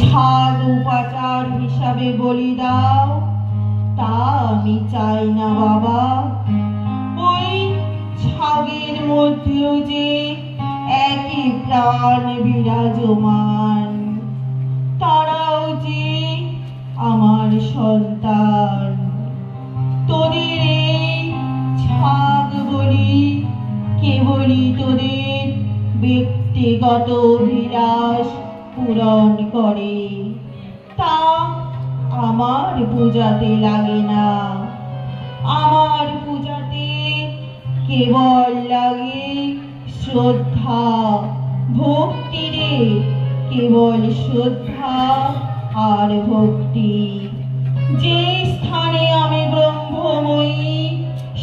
ছাগ উপাচার হিসাবে বলি দাও, তা আমি চাই না বাবা। ওই ছাগের মধ্যেও যে একই প্রাণ বিরাজমান, তারাও যে আমার সন্তান। তোদের এই ছাগ বলি কেবলই তোদের ব্যক্তিগত অভিলাষ পূরণ করে, তা আমার পূজাতে লাগে না। আমার পূজাতে কেবল লাগে শ্রদ্ধা ভক্তি রে, কেবল শ্রদ্ধা আর ভক্তি। যে স্থানে আমি ব্রহ্মময়ী,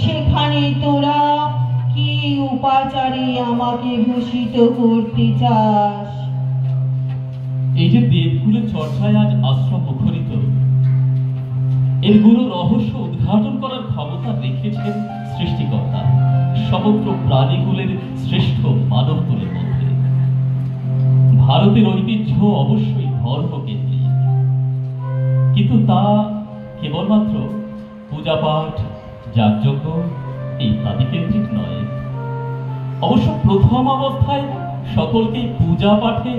সেখানে তোরা কি উপাচারে আমাকে ভূষিত করতে চাস? এই যে দেবকুলের চর্চায় আজ আশ্রম মুখরিত, এর গুরু রহস্য উদ্ঘাটন করার ক্ষমতা রেখেছেন সৃষ্টিকর্তা সমগ্র প্রাণীকুলের শ্রেষ্ঠ মানব কুলের মধ্যে। ভারতের ঐতিহ্য অবশ্যই ধর্মকেন্দ্রিক, কিন্তু তা কেবলমাত্র পূজা পাঠ যাগযজ্ঞ ইত্যাদি কেন্দ্রিক নয়। অবশ্য প্রথম অবস্থায় সকলকে পূজা পাঠে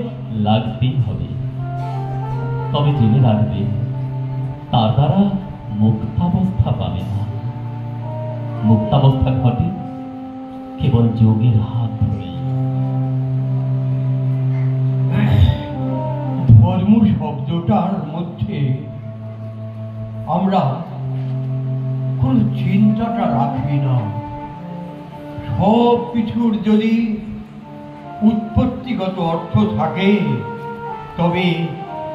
লাগতেই হবে, তবে জেনে রাখবে তার দ্বারা মুক্তাবস্থা পাবে না। মুক্তাবস্থা ঘটে কেবল যোগের হাত ধরে। ধর্ম শব্দটার মধ্যে আমরা কোন চিন্তাটা রাখি না। সব কিছুর যদি উৎপত্তিগত অর্থ থাকে, তবে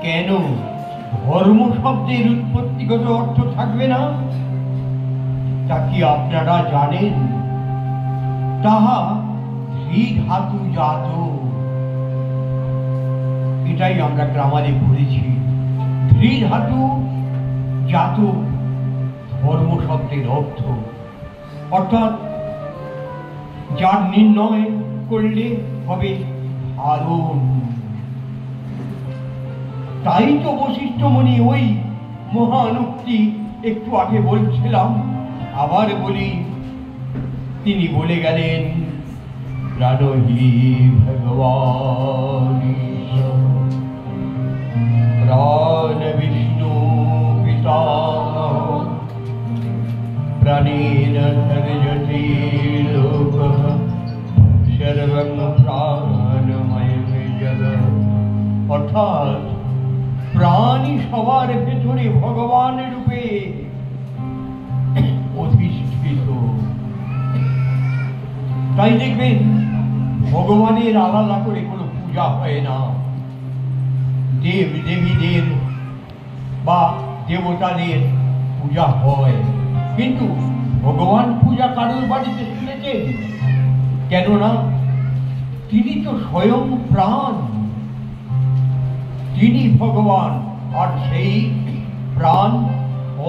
কেন ধর্ম শব্দের উৎপত্তিগত অর্থ থাকবে না? তা কি আপনারা জানেন? তাহা ধৃধাতু জাত। এটাই আমরা গ্রামারে পড়েছি। ধৃধাতু জাত ধর্ম শব্দের অর্থ, অর্থাৎ যার নির্ণয় করলে হবে ধারণ। তাই তো বশিষ্ঠমণি ওই মহান উক্তি একটু আগে বলছিলাম, আবার বলি। তিনি বলে গেলেন, প্রাণহি ভগবান প্রাণ বিষ্ণু পিতা প্রাণেন সর্জতি লোকঃ সর্বং প্রাণময় জগৎ। অর্থাৎ প্রাণী সবার ভেতরে ভগবান রূপে অধিষ্ঠিত। তাই দেখবেন ভগবানের আলাদা করে কোনো পূজা হয় না। দেব দেবীদের বা দেবতাদের পূজা হয়, কিন্তু ভগবান পূজা কারোর বাড়িতে শুনেছেন? কেননা তিনি তো স্বয়ং প্রাণ, তিনি ভগবান। আর সেই প্রাণ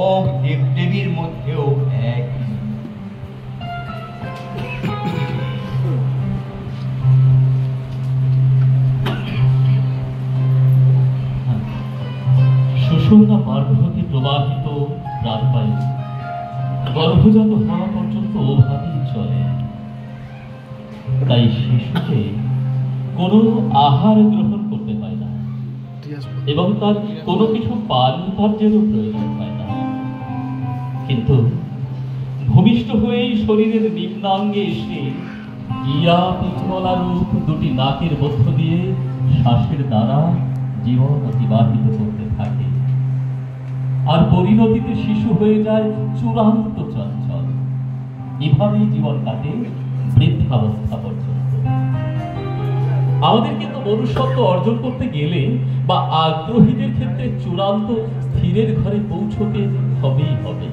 ও দেবদেবীর মধ্যেও এক। সুষুম্না মার্গ হতে প্রবাহিত প্রাণবায়ু গর্ভজাত হওয়া পর্যন্ত ওভাবেই চলে। তাই শিশুকে কোনো আহার গ্রহণ করতে হয় না এবং তার কোনো কিছু পান কার্যেরও প্রয়োজন হয় না। কিন্তু ভূমিষ্ঠ হয়েই শরীরের নিম্নাঙ্গে এসে ইয়া পিছলা রূপ দুটি নাকের মধ্য দিয়ে শ্বাসের দ্বারা জীবন অতিবাহিত করতে থাকে, আর পরিণতিতে শিশু হয়ে যায় চূড়ান্ত চঞ্চল। এভাবেই জীবন কাটে বৃদ্ধাবস্থা পর্যন্ত। আমাদের কিন্তু মনুষ্যত্ব অর্জন করতে গেলে বা আগ্রহীদের ক্ষেত্রে চূড়ান্ত স্থিরের ঘরে পৌঁছতে হবেই হবে।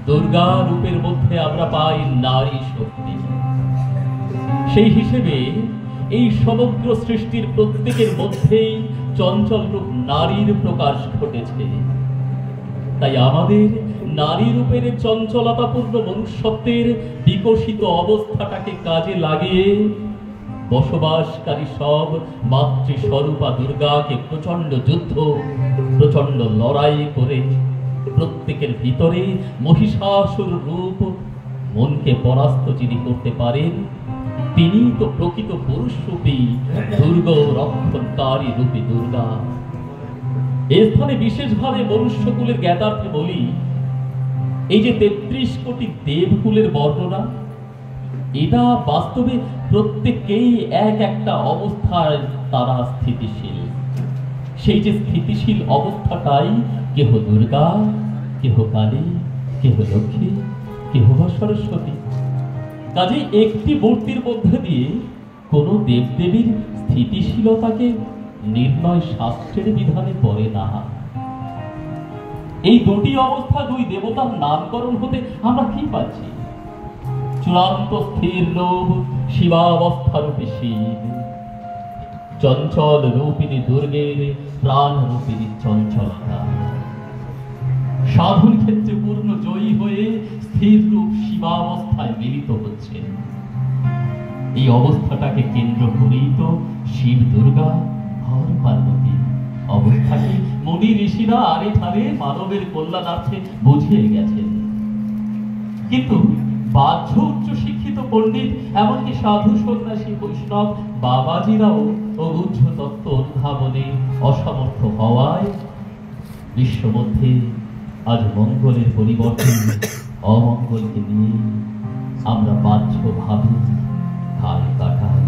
দুর্গা রূপের মধ্যে আমরা পাই নারী শক্তি। সেই হিসেবে এই সমগ্র সৃষ্টির প্রত্যেকের মধ্যেই চঞ্চল রূপ নারীর প্রকাশ ঘটেছে। তাই আমাদের নারী রূপের চঞ্চলতাপূর্ণ মনুষ্যত্বের বিকশিত অবস্থাটাকে কাজে লাগিয়ে বসবাসকারী সব মাতৃস্বরূপা দুর্গাকে প্রচণ্ড যুদ্ধ, প্রচণ্ড লড়াই করে প্রত্যেকের ভিতরে মহিষাসুর রূপ মনকে পরাস্ত যিনি করতে পারেন, তিনি তো প্রকৃত পুরুষরূপী দুর্গ রক্ষণকারী রূপী দুর্গা। এ স্থানে বিশেষভাবে মনুষ্যকুলের জ্ঞাতার্থে বলি, এই যে ৩৩ কোটি দেবকুলের বর্ণনা, এটা বাস্তবে প্রত্যেকেই এক একটা অবস্থায় তারা স্থিতিশীল। সেই যে স্থিতিশীল অবস্থাটাই কেহ দুর্গা, কেহ কালী, কেহ লক্ষ্মী, কেহ বা সরস্বতী। কাজে একটি মূর্তির মধ্যে দিয়ে কোন দেবদেবীর স্থিতিশীলতাকে নির্ণয় শাস্ত্রের বিধানে পড়ে না। এই দুটি অবস্থা, দুই দেবতার নামকরণ হতে আমরা কি পাচ্ছি? চূড়ান্ত স্থির রূপ শিবাবস্থারূপী শিব, চঞ্চল রূপিণী দুর্গের প্রাণ রূপিণী চঞ্চলতা, সাধন ক্ষেত্রে পূর্ণ জয়ী হয়ে স্থির রূপ শিবাবস্থায় মিলিত হচ্ছে। এই অবস্থাটাকে কেন্দ্র করেই তো শিব দুর্গা হর পার্বতী অবস্থাকে মুনি ঋষিরা আরে ধারে মানবের কল্যাণার্থে বুঝিয়ে গেছেন। কিন্তু বাহ্য উচ্চ শিক্ষিত পণ্ডিত, এমনকি সাধু সন্ন্যাসী বৈষ্ণব বাবাজিরাও অগুহ্য তত্ত্ব অনুধাবনে অসমর্থ হওয়ায় বিশ্ব মধ্যে আজ মঙ্গলের পরিবর্তন অমঙ্গলকে নিয়ে আমরা বাহ্য ভাবে কাল কাটাই।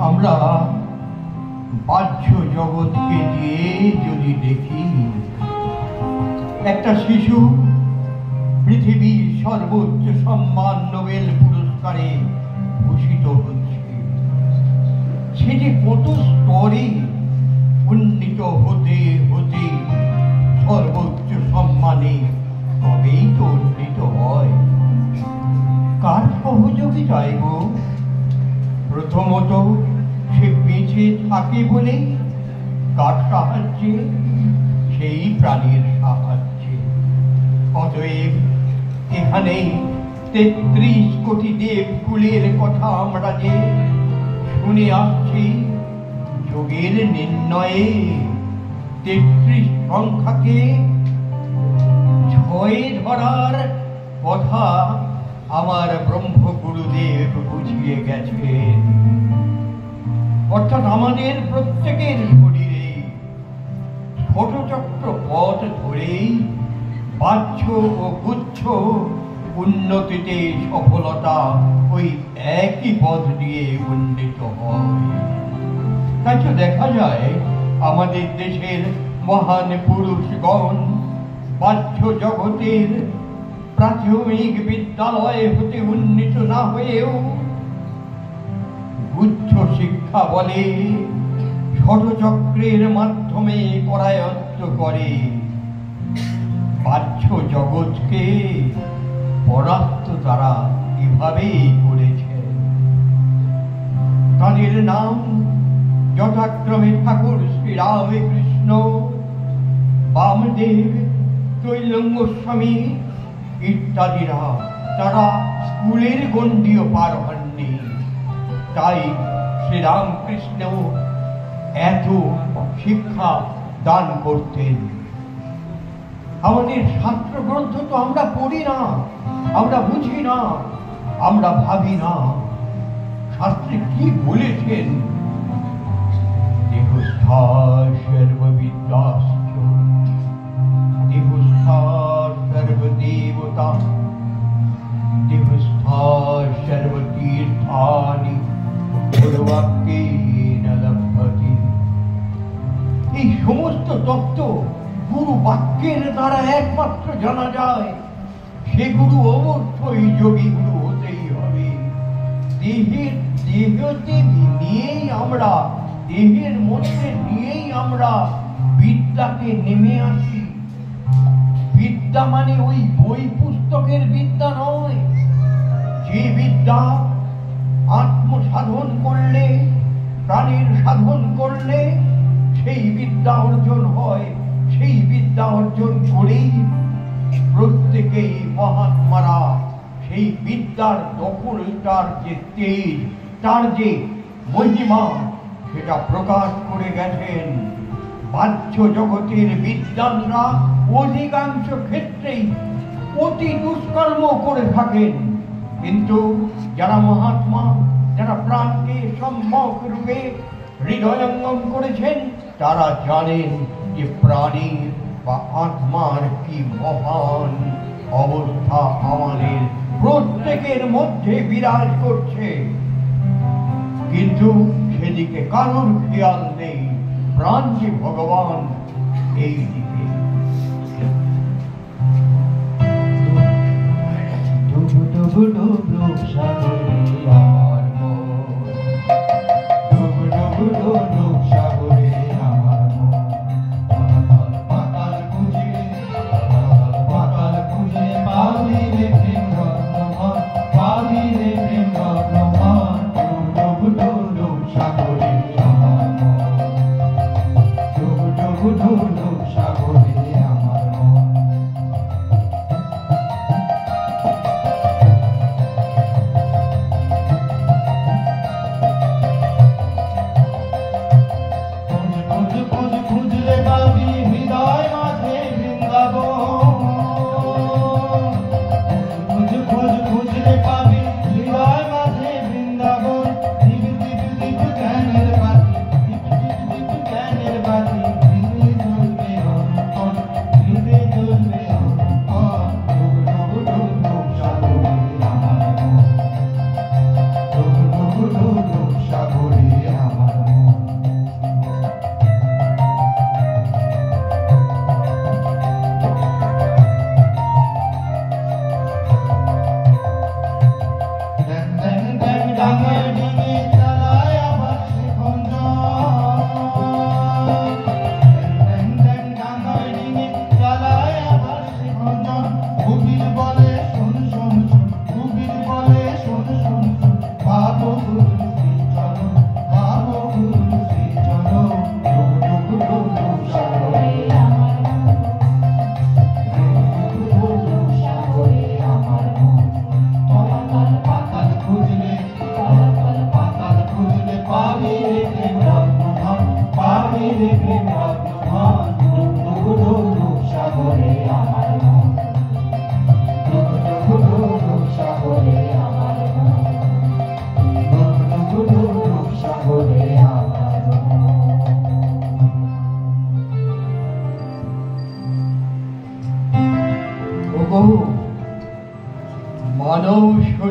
আমরা বাহ্য জগৎকে দিয়ে যদি দেখি, একটা শিশু পৃথিবীর সর্বোচ্চ সম্মান নোবেল পুরস্কারে ভূষিত হচ্ছে। সে যে কত স্তরে উন্নীত হতে হতে সর্বোচ্চ সম্মানে তবেই তো উন্নীত হয়। কার সহযোগিতায় গো? প্রথমত সে বেঁচে থাকে বলেই। কার সাহায্যে? সেই প্রাণীর সাহায্যে। অতএব এখানেই ৩৩ কোটি দেবকুলের কথা আমরা যে শুনে আসছি, যোগের নির্ণয়ে ৩৩ সংখ্যাকে ৬ ধরার কথা আমার ব্রহ্মগুরুদেব বুঝিয়ে গেছেন। অর্থাৎ আমাদের প্রত্যেকের শরীরে ছোট চক্র পথ ধরেই বাহ্য ও গুচ্ছ উন্নতিতে সফলতা ওই একই পথ দিয়ে উন্নীত হয়। তাই তো দেখা যায় আমাদের দেশের মহান পুরুষগণ বাহ্য জগতের প্রাথমিক বিদ্যালয় হতে উন্নীত না হয়েও উচ্চ শিক্ষা বলে ষড়চক্রের মাধ্যমে করায়ত্ত করে বাহ্য জগৎকে পরাস্ত তারা এভাবেই করেছে। তাদের নাম যথাক্রমে ঠাকুর শ্রী রামকৃষ্ণ, বামদেব, তৈলঙ্গ স্বামী ইত্যাদিরা। তারা স্কুলের গণ্ডিও পার হননি। তাই শ্রীরামকৃষ্ণ এত শিক্ষা দান করতেন। আমাদের শাস্ত্র গ্রন্থ তো আমরা পড়ি না, আমরা বুঝি না, আমরা ভাবি না শাস্ত্রে কি বলেছেন। দেহস্থা সর্ববিদ্যাশ্চ দেহস্থা সর্বদেবতা দেহস্থা সর্বতীর্থানি গুরুবাক্যেন লভ্যতে। এই সমস্ত তত্ত্ব গুরু বাক্যের দ্বারা একমাত্র জানা যায়। সে গুরু অবশ্যই যোগী গুরু হতেই হবে। দেহতে নিয়েই আমরা, দেহের মধ্যে নিয়েই আমরা বিদ্যাকে নেমে আসি। বিদ্যা মানে ওই বই পুস্তকের বিদ্যা নয়। যে বিদ্যা আত্মসাধন করলে, প্রাণীর সাধন করলে সেই বিদ্যা অর্জন হয়। সেই বিদ্যা অর্জন করেই প্রত্যেকেই মহাত্মারা সেই বিদ্যার দখলটার যে তেজ, তার যে মহিমা, সেটা প্রকাশ করে গেছেন। বাহ্য জগতের বিদ্বানরা অধিকাংশ ক্ষেত্রেই অতি দুষ্কর্ম করে থাকেন, কিন্তু যারা মহাত্মা, যারা প্রাণকে সম্যক রূপে হৃদয়ঙ্গম করেছেন, তারা জানেন যে প্রাণীর বা আত্মার কি মহান অবস্থা আমাদের প্রত্যেকের মধ্যে বিরাজ করছে। কিন্তু সেদিকে কারোর খেয়াল নেই। প্রাণ যে ভগবান, এই দিকে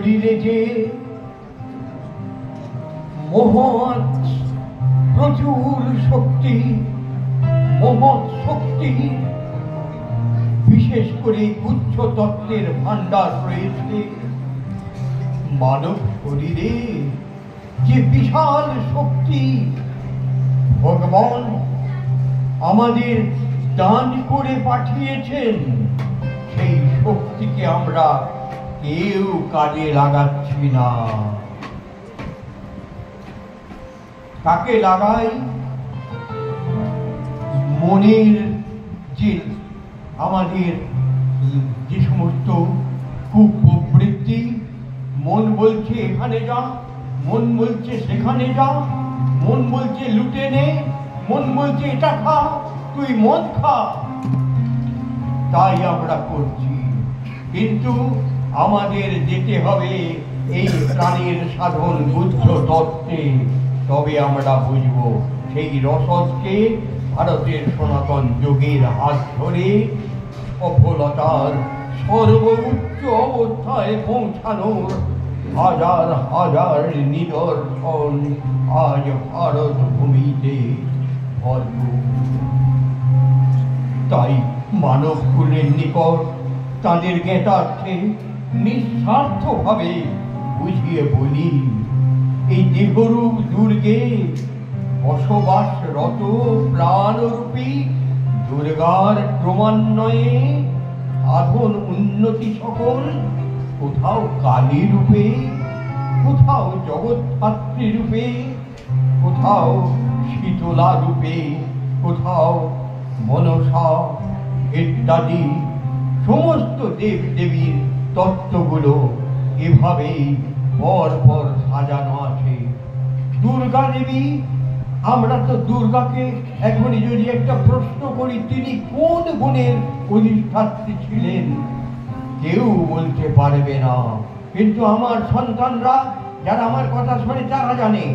শরীরে যে মহৎ প্রচুর শক্তি, মহৎ শক্তি, বিশেষ করে উচ্চ তত্ত্বের ভান্ডার রয়েছে। মানব শরীরে যে বিশাল শক্তি ভগবান আমাদের দান করে পাঠিয়েছেন, সেই শক্তিকে আমরা কেউ কাজে লাগাচ্ছি না। কাকে লাগাই? মনের যে আমাদের যে সমস্ত কুপ্রবৃত্তি, মন বলছে এখানে যা, মন বলছে সেখানে যা, মন বলছে লুটে নে, মন বলছে এটা খা, তুই মদ খা, তাই আমরা করছি। কিন্তু আমাদের যেতে হবে এই প্রাণীর সাধন বুদ্ধ তত্ত্বে, তবে আমরা বুঝব সেই রসদকে ভারতের সনাতন যোগের হাত ধরে সফলতার সর্বোচ্চ অবস্থায় পৌঁছানোর হাজার হাজার নিদর্শন আজ ভারত ভূমিতে ভরপুর। তাই মানব কুলের নিকট তাদের জ্ঞাতার্থে নিঃস্বার্থভাবে বুঝিয়ে বলি, এই দেহরূপ দুর্গে বসবাসরত প্রাণরূপী দুর্গার ক্রমান্বয়ে সাধন উন্নতি সকল কোথাও কালী রূপে, কোথাও জগৎধাত্রী রূপে, কোথাও শীতলা রূপে, কোথাও মনসা ইত্যাদি সমস্ত দেব দেবীর তত্ত্বগুলো এভাবেই পর পর সাজানো আছে। দুর্গা দেবী, আমরা তো দুর্গাকে এখনই যদি একটা প্রশ্ন করি তিনি কোন গুণের অধিষ্ঠাত্রী ছিলেন, কেউ বলতে পারবে না। কিন্তু আমার সন্তানরা যারা আমার কথা শোনে তারা জানে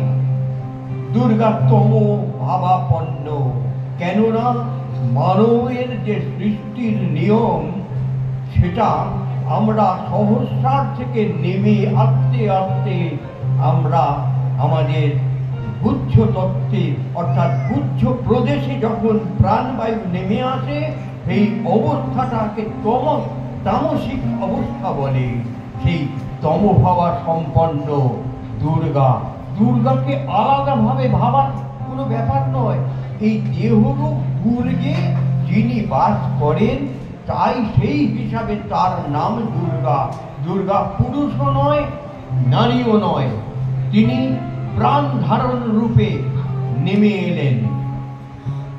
দুর্গা তম ভাবাপন্ন। কেননা মানবের যে সৃষ্টির নিয়ম, সেটা আমরা সহস্রার থেকে নেমে আস্তে আস্তে আমরা আমাদের গুহ্য তত্ত্বে অর্থাৎ গুহ্য প্রদেশে যখন প্রাণবায়ু নেমে আসে, সেই অবস্থাটাকে তামসিক অবস্থা বলে। সেই তমভাবা সম্পন্ন দুর্গা, দুর্গাকে আলাদাভাবে ভাবার কোনো ব্যাপার নয়। এই দেহরূপ দুর্গে যিনি বাস করেন, তাই সেই হিসাবে তার নাম দুর্গা। দুর্গা পুরুষও নয়, নারীও নয়, তিনি প্রাণ ধারণ রূপে নেমে এলেন।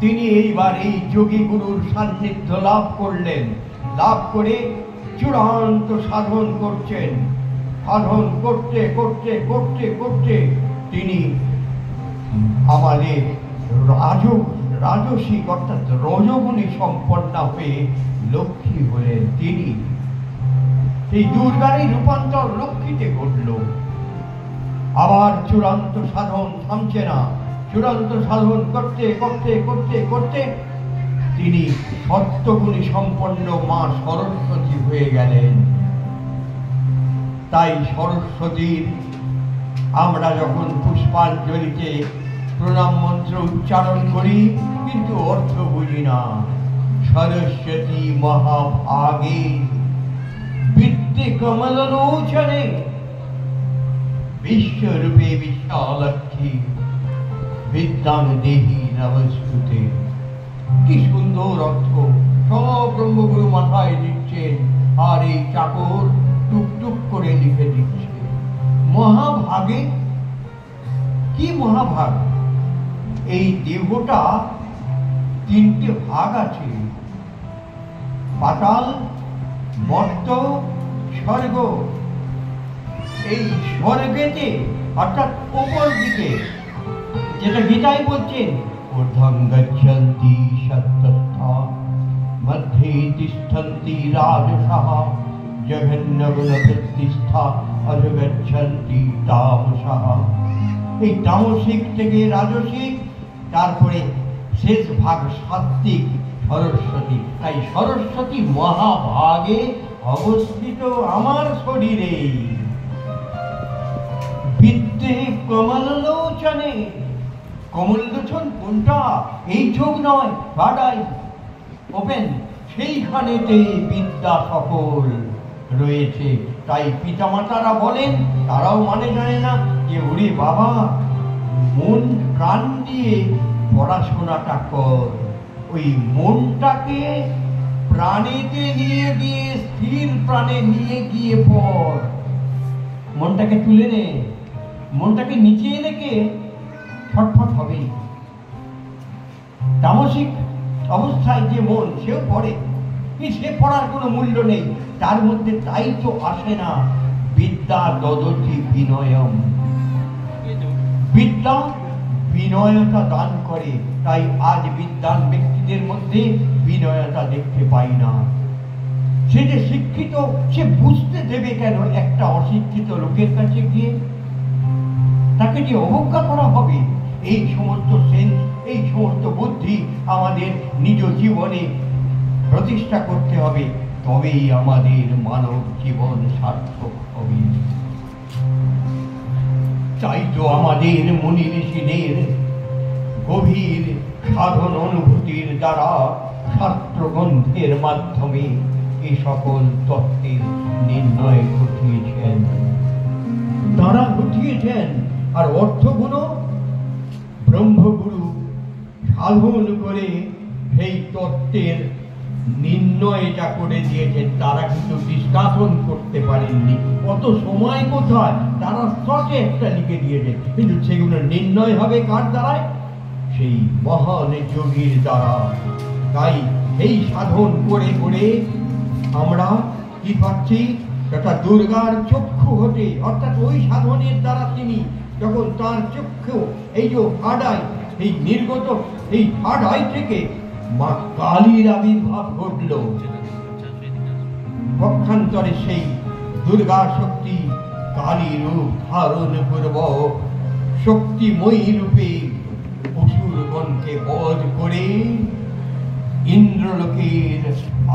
তিনি এইবার এই যোগী গুরুর সান্নিধ্য লাভ করলেন, লাভ করে চূড়ান্ত সাধন করছেন। সাধন করতে করতে করতে করতে তিনি আমাদের রাজসিক অর্থাৎ রজগুণী সম্পন্ন হয়ে লক্ষ্মী হলেন। তিনি এই দুর্গারই রূপান্তর লক্ষ্মীতে ঘটল। আবার চূড়ান্ত সাধন থামছে না, চূড়ান্ত সাধন করতে করতে করতে করতে তিনি সত্যগুণী সম্পন্ন মা সরস্বতী হয়ে গেলেন। তাই সরস্বতীর আমরা যখন পুষ্পাঞ্জলিতে প্রণাম মন্ত্র উচ্চারণ করি, কিন্তু অর্থ বুঝি না। সরস্বতী মহাভাগে বিদ্যে কমললোচনে বিশ্বরূপে বিশালাক্ষী বিদ্যাং দেহি নমস্তুতে। কি সুন্দর অর্থ সব ব্রহ্মগুরু মাথায় দিচ্ছেন, আর এই চাকর টুকটুক করে লিখে দিচ্ছে। মহাভাগে, কি মহাভাগ? এই দেহটা তিনটে ভাগ আছে, পাতাল, মর্ত, স্বর্গ। এই স্বর্গেতে অর্থাৎ উপর দিকে, যেটা গীতায় বলছেন ঊর্ধ্বং গচ্ছন্তি সত্যস্থা মধ্যে তিষ্ঠন্তি রাজসঃ জঘন্য গুণবৃত্তিস্থা অধগচ্ছন্তি তামসঃ। এই তামসিক থেকে রাজসিক, তারপরে শেষ ভাগ সাত্বিক সরস্বতী। তাই সরস্বতী মহাভাগে অবস্থিত আমার শরীরে। বুদ্ধে কমললোচনে। কমললোচন কোনটা? এই চোখ নয়, বাড়াই ওপেন, সেইখানেতে বিদ্যা সকল রয়েছে। তাই পিতামাতারা বলেন, তারাও মানে জানে না, যে ওরে বাবা, মন প্রাণ দিয়ে পড়াশোনাটা কর। ওই মনটাকে প্রাণেতে নিয়ে গিয়ে, স্থির প্রাণে নিয়ে গিয়ে পড়। মনটাকে তুলে নে, মনটাকে নিচে রেখে ছটফট হবে। তামসিক অবস্থায় যে মন, সেও পড়ে, সে পড়ার কোনো মূল্য নেই, তার মধ্যে তাই তো আসে না বিদ্যা দদতি বিনয়ম। বিদ্যা বিনয়তা দান করে, তাই আজ বিদ্বান ব্যক্তিদের মধ্যে বিনয়তা দেখতে পাই না। সে যে শিক্ষিত, সে বুঝতে দেবে কেন একটা অশিক্ষিত লোকের কাছে গিয়ে? তাকে যে অবজ্ঞা করা হবে, এই সমস্ত সেন্স, এই সমস্ত বুদ্ধি আমাদের নিজ জীবনে প্রতিষ্ঠা করতে হবে, তবেই আমাদের মানব জীবন সার্থক হবে। তাই তো আমাদের মুনি ঋষিদের গভীর সাধন অনুভূতির দ্বারা শাস্ত্র গ্রন্থের মাধ্যমে এই সকল তত্ত্বের নির্ণয় ঘটিয়েছেন। তারা ঘটিয়েছেন, আর অর্থগুলো ব্রহ্মগুরু সাধন করে সেই তত্ত্বের নির্ণয়টা করে দিয়েছেন। তারা কিন্তু ডিসকাশন করতে পারেননি, অত সময় কোথায়, তারা শর্টে একটা লিখে দিয়েছে, কিন্তু সেগুলো নির্ণয় হবে কার দ্বারায়? সেই মহান যোগীর দ্বারা। তাই এই সাধন করে করে আমরা কি পাচ্ছি? একটা দুর্গার চক্ষু হতে, অর্থাৎ ওই সাধনের দ্বারা তিনি যখন তার চক্ষু এই যে হাড়ায়, এই নির্গত এই হাড়াই থেকে মা কালীর আবির্ভাব ঘটল। পক্ষান্তরে সেই দুর্গা শক্তি কালী রূপ ধারণ পূর্বক শক্তিময়ী রূপে অসুরগণকে বধ করে ইন্দ্রলোকের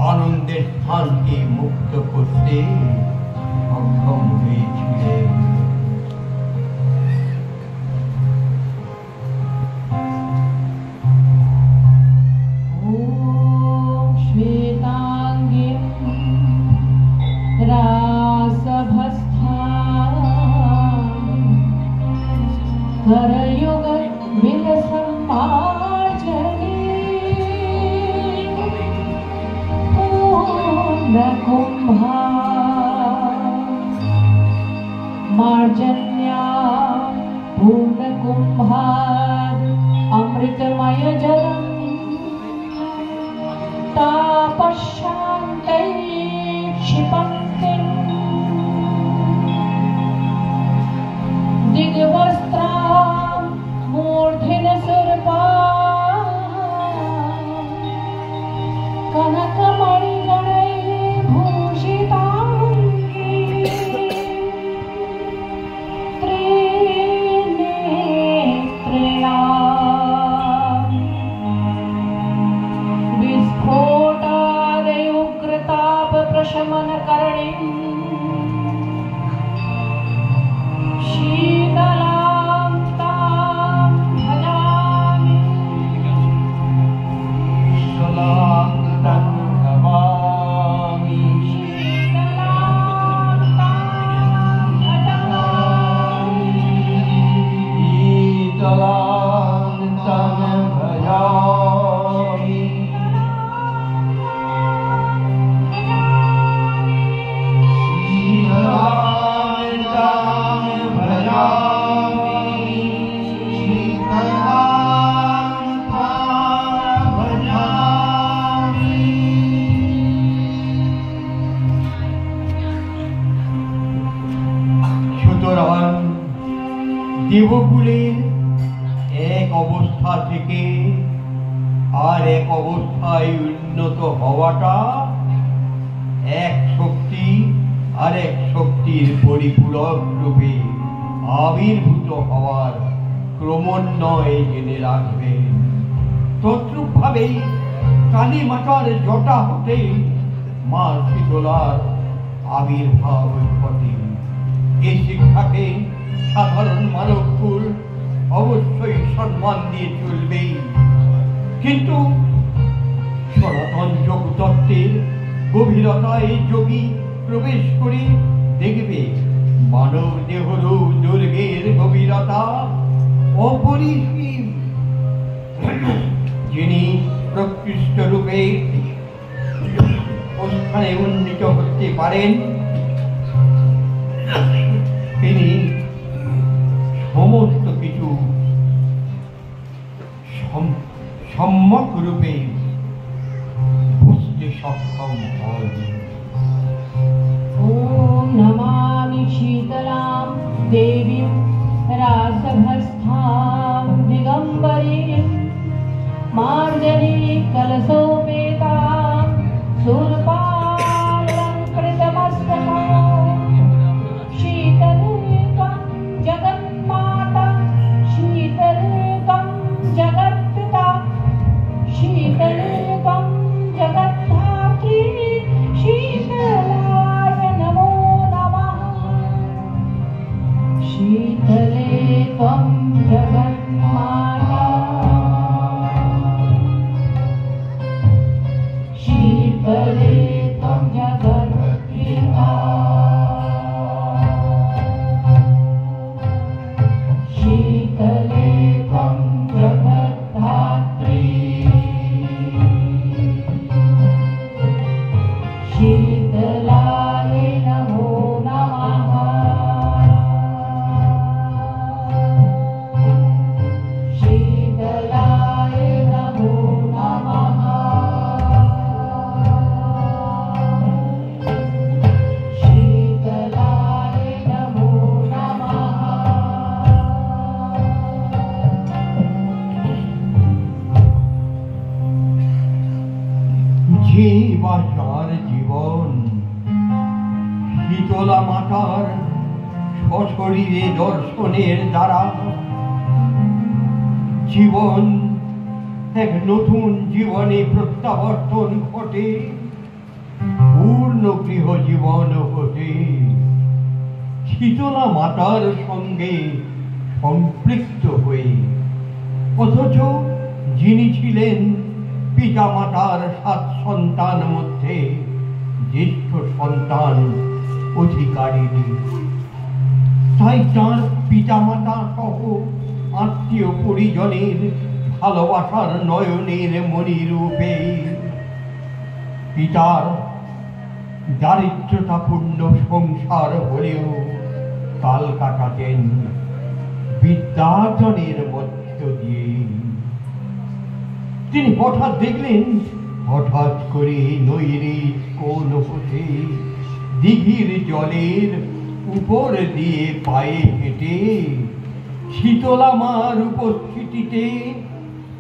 আনন্দের স্থানকে মুক্ত করতে সক্ষম হয়েছিলেন। मार्जन्या पूर्ण कुंभार अमृतमय जलम तापशांतै क्षिपन्ति दिग्वस्त्रा मूर्धिन सुरपा कनकमणिगणैः भूषिताङ्गी त्रिनेत्रिणा विस्फोटादयुग्रतापप्रशमनकरणीं शीतलां तां भजामि। शीतलां तां भजामि। शीतलां तां भजामि। शीतलां तां भजामि। সুতরাং দেবকুলের এক অবস্থা থেকে আর এক অবস্থায় উন্নত হওয়াটা এক শক্তি আর এক শক্তির পরিপূরক রূপে আবির্ভূত হওয়ার ক্রমান্বয়ে জেনে রাখবেন। তদ্রূপভাবেই কালী মাতার জটা হতে মা শীতলার আবির্ভাব ঘটে। এই শিক্ষাকে সাধারণ মানবকুল অবশ্যই সম্মান দিয়ে চলবে, কিন্তু সনাতন যোগ তত্ত্বের গভীরতায় যোগী প্রবেশ করে দেখবে মানব দেহর দুর্গের গভীরতা অপরিসীম। যিনি প্রকৃষ্ট রূপে স্থানে উন্নীত হতে পারেন, তিনি সমস্ত কিছু সম্যক রূপে বুঝতে সক্ষম হন। ওম নমামি শীতলাম দেবীম রাসভস্থাম দিগম্বরীম মার্জনী কলশোপেতাম শূরপালঙ্কৃতমস্তকাম শীতলেকং জগন্মাতা শীতলেকং জগৎপিতা শীতলেকং জগদ্ধাত্রী শীতলায় নমো নমঃ। শীতলেকং জগন্মাতা শীতলেকং জগৎপিতা শীতলেকং জগদ্ধাত্রী শীতলায় নমো নমঃ। শীতলায় নমো নমঃ। শীতলায় নমো নমঃ। যে বা যার জীবন শীতলা মাতার সশরীরে দর্শনের দ্বারা জীবন এক নতুন জীবনে প্রত্যাবর্তন ঘটে, পূর্ণ গৃহ জীবন ঘটে, শীতলা মাতার সঙ্গে সম্পৃক্ত হয়ে। অথচ যিনি ছিলেন পিতা মাতার 7 সন্তান মধ্যে জ্যেষ্ঠ সন্তান অধিকারিণী, তাই তাঁর পিতা মাতা সহ আত্মীয় পরিজনের ভালোবাসার নয়নের মণিরূপে পিতার দারিদ্রতাপূর্ণ সংসার হলেও কাল কাটাতেন বিদ্যার্জনের মধ্য দিয়ে। তিনি হঠাৎ দেখলেন, হঠাৎ করে নৈরিত কোন হতে দিঘির জলের উপর দিয়ে পায়ে হেঁটে শীতলা মার উপস্থিতিতে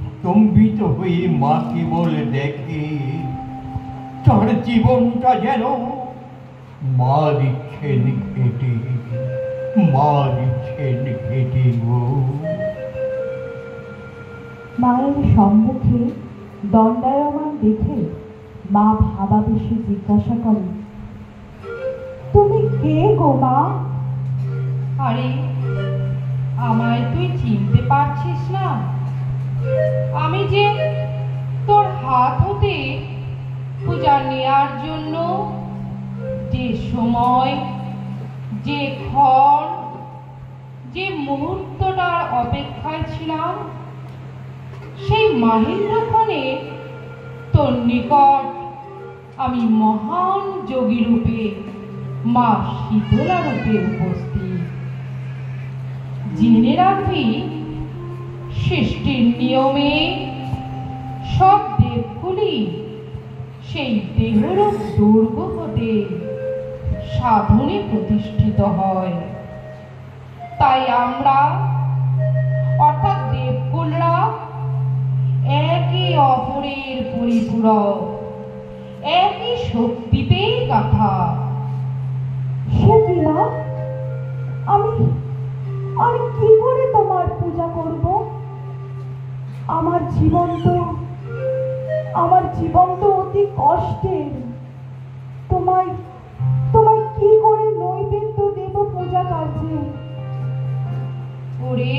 স্তম্ভিত হয়ে মা কেবল দেখে তার জীবনটা যেন মা দিচ্ছেন ঘেঁটে, মা দিচ্ছেন ঘেঁটে গো। মায়ের সম্মুখে দণ্ডায়মান দেখে মা ভাবাবেশে জিজ্ঞাসা করে, তুমি কে গো মা? আরে আমায় তুই চিনতে পারছিস না? আমি যে তোর হাত হতে পূজা নেয়ার জন্য যে সময়, যে ক্ষণ, যে মুহূর্তটার অপেক্ষায় ছিলাম, সেই মাহেন্দ্রক্ষণে তোর নিকট আমি মহান যোগী রূপে মা শীতলা রূপে উপস্থিত। জেনে রাখবি, সৃষ্টির নিয়মে সব দেবগুলি সেই দেহরূপ দুর্গ হতে সাধনে প্রতিষ্ঠিত হয়। তাই আমরা অর্থাৎ দেবকুলরা একে অপরের পরিপূরক, একই শক্তিতেই গাথা। সে কি মা, আমি কি করে তোমার পূজা করব? আমার জীবন তো অতি কষ্টের। তোমায় কি করে নৈবেদ্য দেব পূজা কার্যে? করে?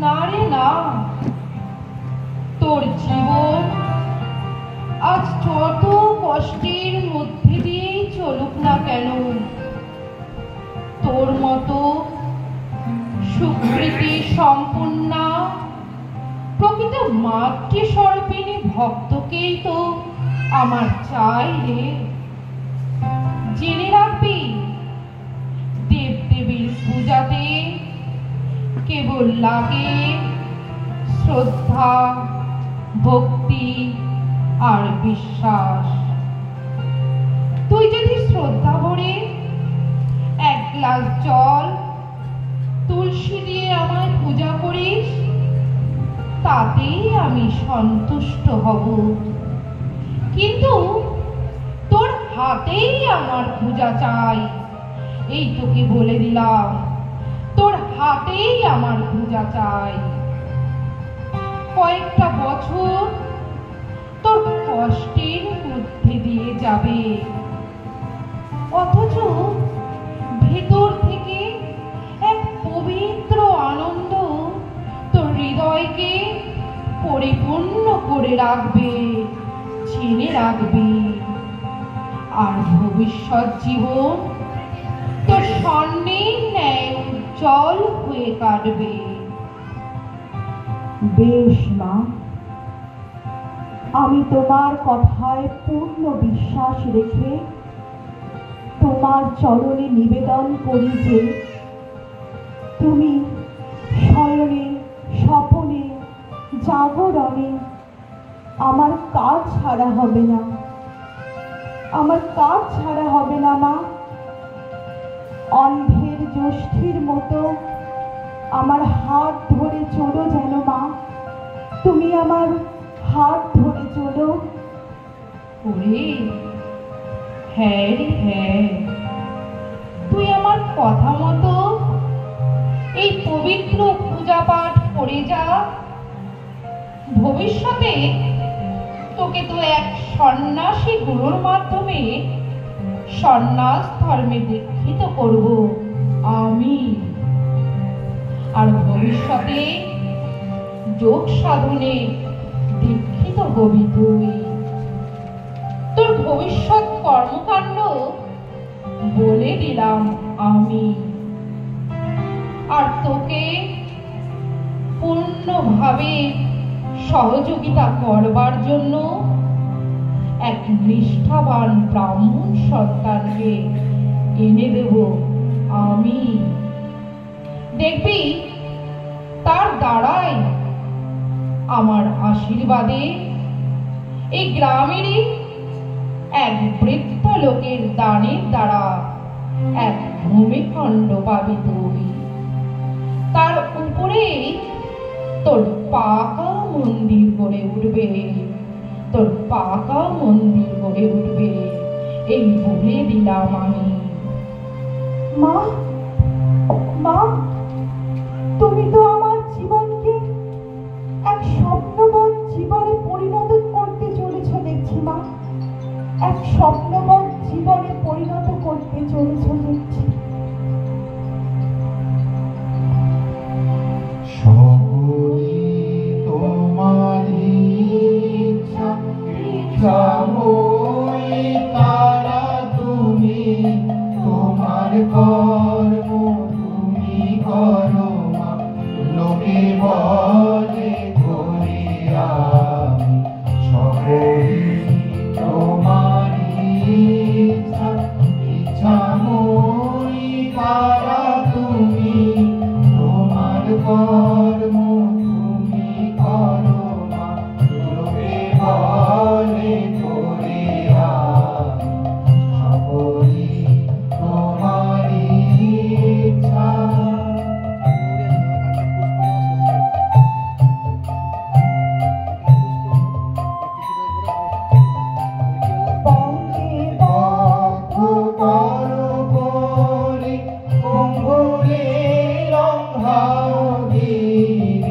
না রে না, তোর জীবন আজ যত কষ্টের মধ্যে দিয়েই চলুক না কেন, তোর মতো সুকৃতি সম্পন্না প্রকৃত মাতৃস্বরূপিণী ভক্তকেই তো আমার চাই রে। জেনে রাখবি, দেবদেবীর পূজাতে কেবল লাগে শ্রদ্ধা, ভক্তি আর বিশ্বাস। তুই যদি শ্রদ্ধা ভরে এক গ্লাস জল তুলসী দিয়ে আমায় পূজা করিস, তাতেই আমি সন্তুষ্ট হব। কিন্তু তোর হাতেই আমার পূজা চাই, এই তোকে বলে দিলাম, তোর হাতেই আমার পূজা চাই। কয়েকটা বছর তোর কষ্টের মধ্যে দিয়ে যাবে, অথচ ভেতর থেকে এক পবিত্র আনন্দ তোর হৃদয়কে পরিপূর্ণ করে রাখবে, জেনে রাখবি। আর ভবিষ্যৎ জীবন তোর স্বর্ণের ন্যায় উজ্জ্বল হয়ে কাটবে। বেশ মা, আমি তোমার কথায় পূর্ণ বিশ্বাস রেখে তোমার চরণে নিবেদন করি যে তুমি শয়নে, স্বপনে, জাগরণে আমার কাজ ছাড়া হবে না, আমার কাজ ছাড়া হবে না মা। অন্ধের জ্যোষ্ঠীর মতো আমার হাত ধরে চলো যেন মা, তুমি আমার হাত ধরে চলো। ওরে হ্যাঁ রে হ্যাঁ, তুই আমার কথা মতো এই পবিত্র পূজা পাঠ করে যা। ভবিষ্যতে তোকে তো এক সন্ন্যাসী গুরুর মাধ্যমে সন্ন্যাস ধর্মে দীক্ষিত করব আমি। আর ভবিষ্যতে যোগ সাধনে দীক্ষিত হবি তুই। তোর ভবিষ্যৎ কর্মকাণ্ড বলে দিলাম আমি। আর তোকে পূর্ণভাবে সহযোগিতা করবার জন্য এক নিষ্ঠাবান ব্রাহ্মণ সন্তানকে এনে দেব আমি। দেখবি তার দ্বারাই, আমার আশীর্বাদে এই গ্রামেরই এক বৃদ্ধ লোকের দানের দ্বারা এক ভূমিখণ্ড পাবি তুই। তার উপরে তোর পাকা মন্দির গড়ে উঠবে, তোর পাকা মন্দির গড়ে উঠবে, এই বলে দিলাম আমি। মা, মা, তুমি তো আমার জীবনকে এক স্বপ্নবৎ জীবনে পরিণত করতে চলেছ দেখছি মা, এক স্বপ্নবৎ জীবনে পরিণত করতে চলেছ দেখছি। সকলই তোমারই ইচ্ছা, ইচ্ছাময়ী তারা তুমি, তোমার কর্ম তুমি করো মা, লোকে বলে করি আমি। সকলই তোমারই ইচ্ছা, ইচ্ছাময়ী তারা তুমি, তোমার কর্ম তুমি করো মা, লোকে বলে করি আমি। সকলই তোমারই ইচ্ছা। বঙ্গে বদ্ধ করো করি অঙ্গুলি লঙ্ঘা দিলে,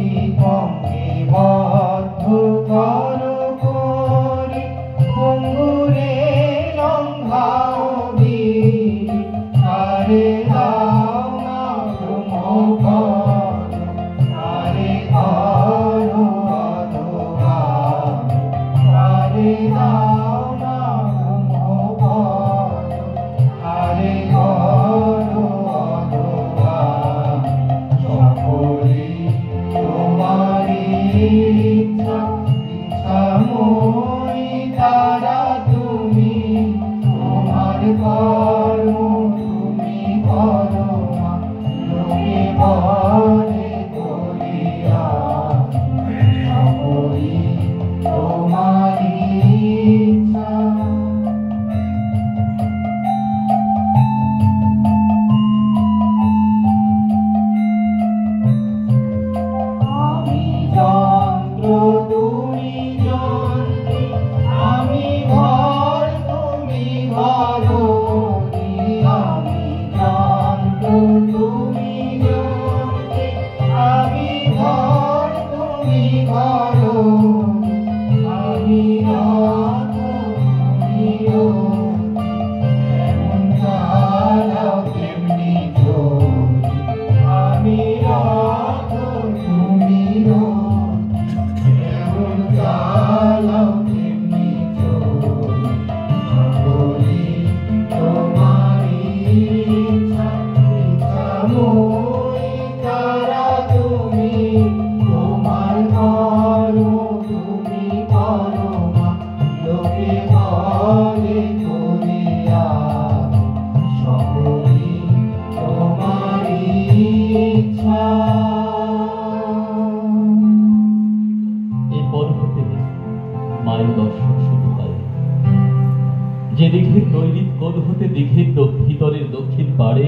যে দিঘির নৈরিত কোণ হতে দিঘির ভিতরের দক্ষিণ পাড়ে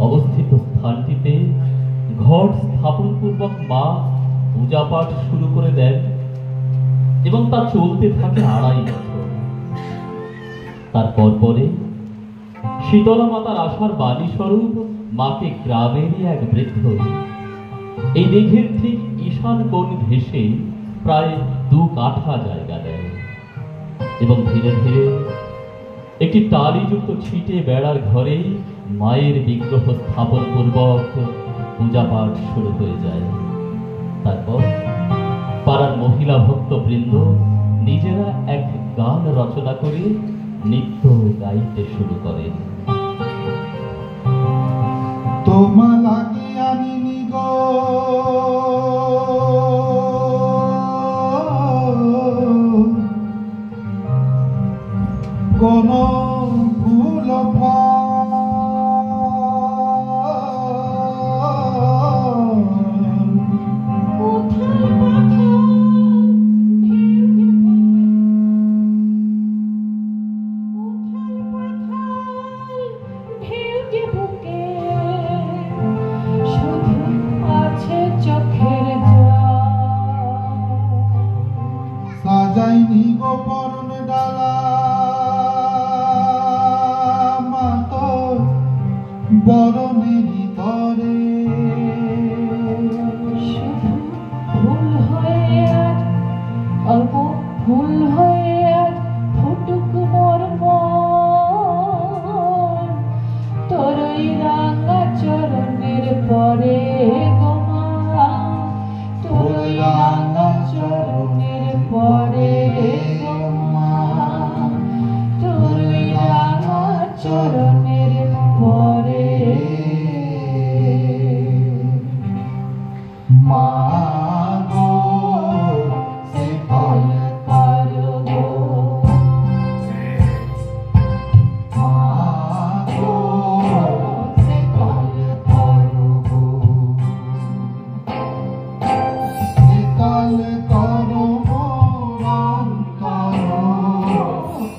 অবস্থিত স্থানটিতে ঘট স্থাপন পূর্বক মা পূজা পাঠ শুরু করে দেন এবং তা চলতে থাকে 2.5 বছর। তারপর পরে শীতলা মাতার আশার বাণী স্বরূপ মাকে গ্রামেরই এক বৃদ্ধ এই দিঘির ঠিক ঈশান কোণ ঘেঁষে প্রায় 2 কাঠা জায়গা দেয় এবং ধীরে ধীরে একটি টালিযুক্ত ছিটে বেড়ার ঘরে মায়ের বিগ্রহ স্থাপন পূর্বক পূজা পাঠ শুরু হয়ে যায়। তারপর পাড়ার মহিলা ভক্তবৃন্দ নিজেরা এক গান রচনা করে নৃত্য গাইতে শুরু করেন। তোমা লাগে আনিনি গো কোন ফুল সাজাইনি গো পরন ডালা বরণেরই তরে ফুল হয়ে আজ অল্প ফুল হয়ে আজ ফুটুক মোর মন তোর ওই রাঙা চরণের পরে গোমা তোর ওই রাঙা চরণের পরে গোমা তোর ওই রাঙা চরণের পরে মা গো সে ফল করো গো মা গো সে ফল করো গো সে কাল করো মোরান করো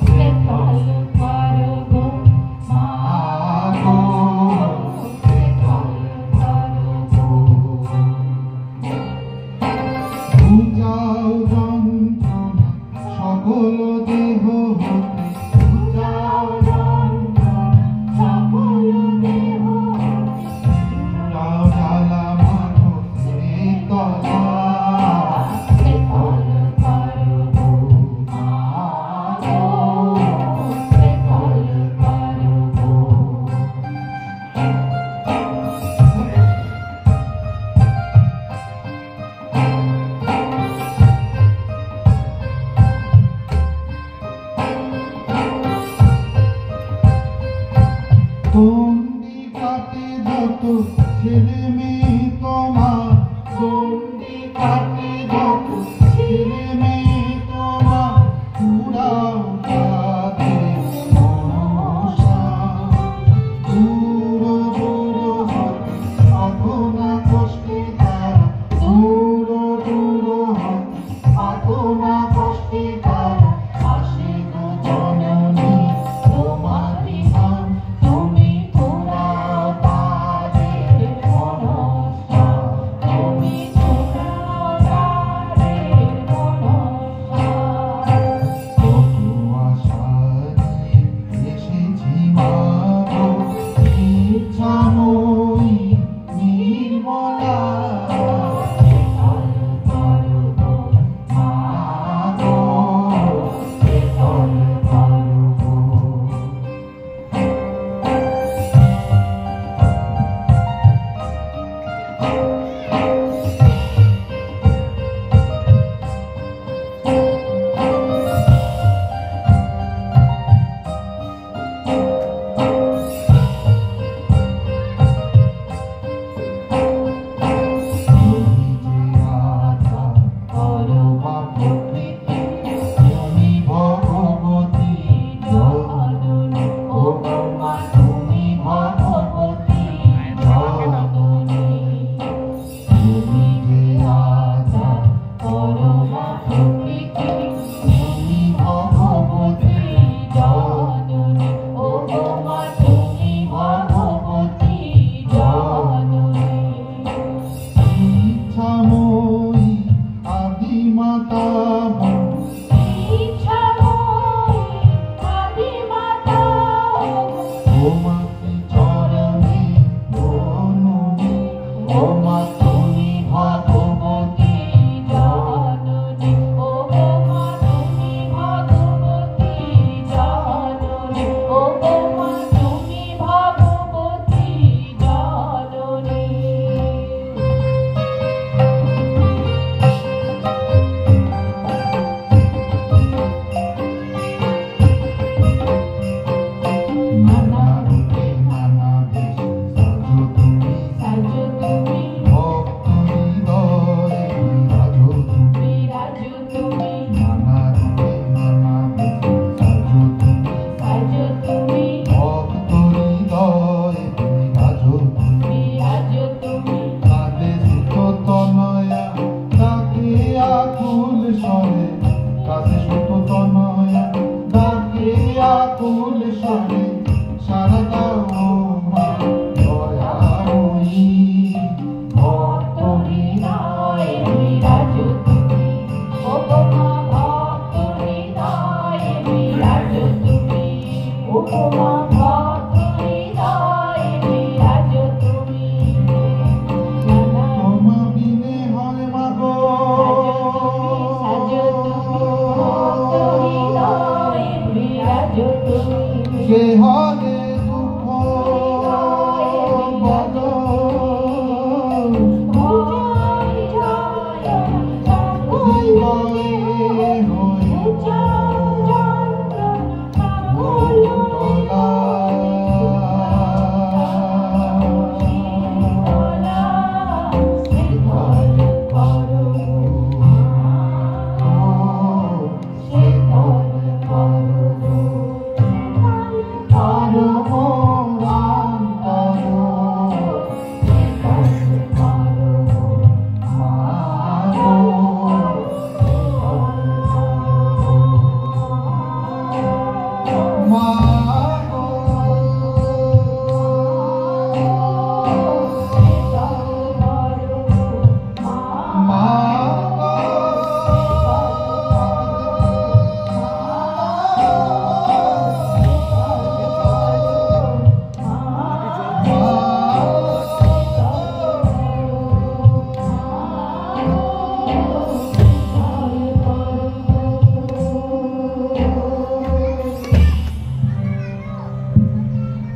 সে ফল করো গো মা গো সে ফল করো গো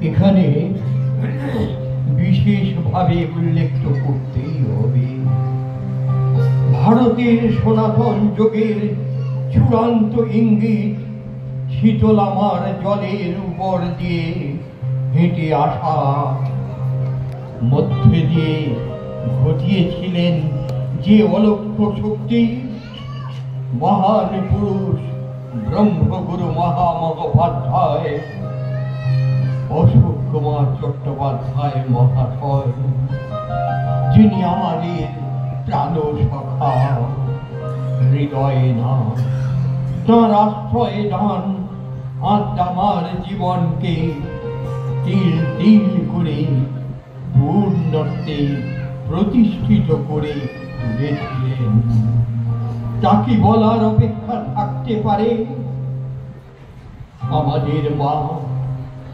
এখানে বিশেষভাবে উল্লেখ করতেই হবে ভারতের সনাতন যুগের চূড়ান্ত ইঙ্গিত শীতলামার জলের উপর দিয়ে হেঁটে আসা মধ্যে দিয়ে ঘটিয়েছিলেন যে অলক্ষ্য শক্তি মহান পুরুষ ব্রহ্মগুরু মহামহোপাধ্যায় অশোক কুমার চট্টোপাধ্যায় মহাশয়, যিনি আমাদের প্রাণ সখা হৃদয়ে না, তাঁর আশ্রয়ে দান আত্মার জীবনকে তিল তিল করে পূর্ণত্বে প্রতিষ্ঠিত করে তুলেছিলেন। তাকে বলার অপেক্ষা থাকতে পারে? আমাদের মা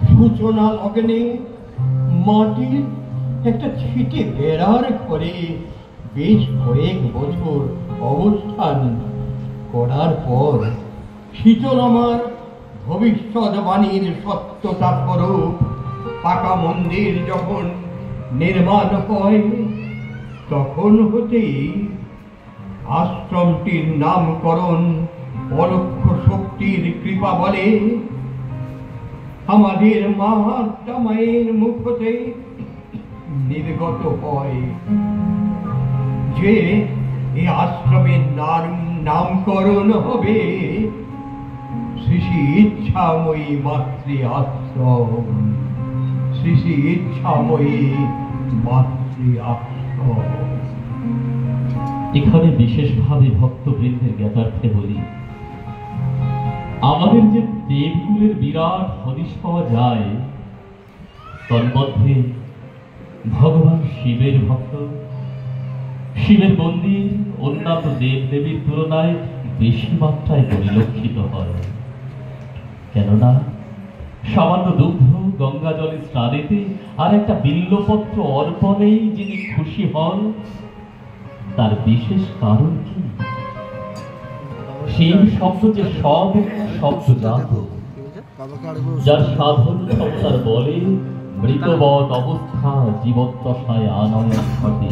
সূচনা লগ্নে মাটির একটা ছিটে বেড়ার ঘরে বেশ কয়েক বছর অবস্থান করার পর শীতলামার ভবিষ্যৎবাণীর সত্যতা স্বরূপ পাকা মন্দির যখন নির্মাণ হয়, তখন হতেই আশ্রমটির নামকরণ অলক্ষ শক্তির কৃপা বলে আমাদের মায়ের মুখ হতে নির্গত হয় যে এই আশ্রমের নামকরণ হবে শ্রী শ্রী ইচ্ছাময়ী মাতৃ আশ্রম, শ্রী শ্রী ইচ্ছাময়ী মাতৃ আশ্রম। এখানে বিশেষভাবে ভক্তবৃন্দের জ্ঞাতার্থে বলি, আমাদের যে দেবকুলের বিরাট হদিশ পাওয়া যায়, তন্মধ্যে ভগবান শিবের ভক্ত, শিবের মন্দির অন্য অন্যান্য দেবদেবীর তুলনায় বেশি মাত্রায় পরিলক্ষিত হয়। কেননা সামান্য দুগ্ধ গঙ্গা জলে স্নানেতে আর একটা বিল্লপত্র অর্পণেই যিনি খুশি হন, তার বিশেষ কারণ কি? শিব শব্দ যে সব শব্দজাত, যার সাধন ক্ষমতার বলে মৃতবৎ অবস্থা জীবদ্দশায় আনয়ন ঘটে।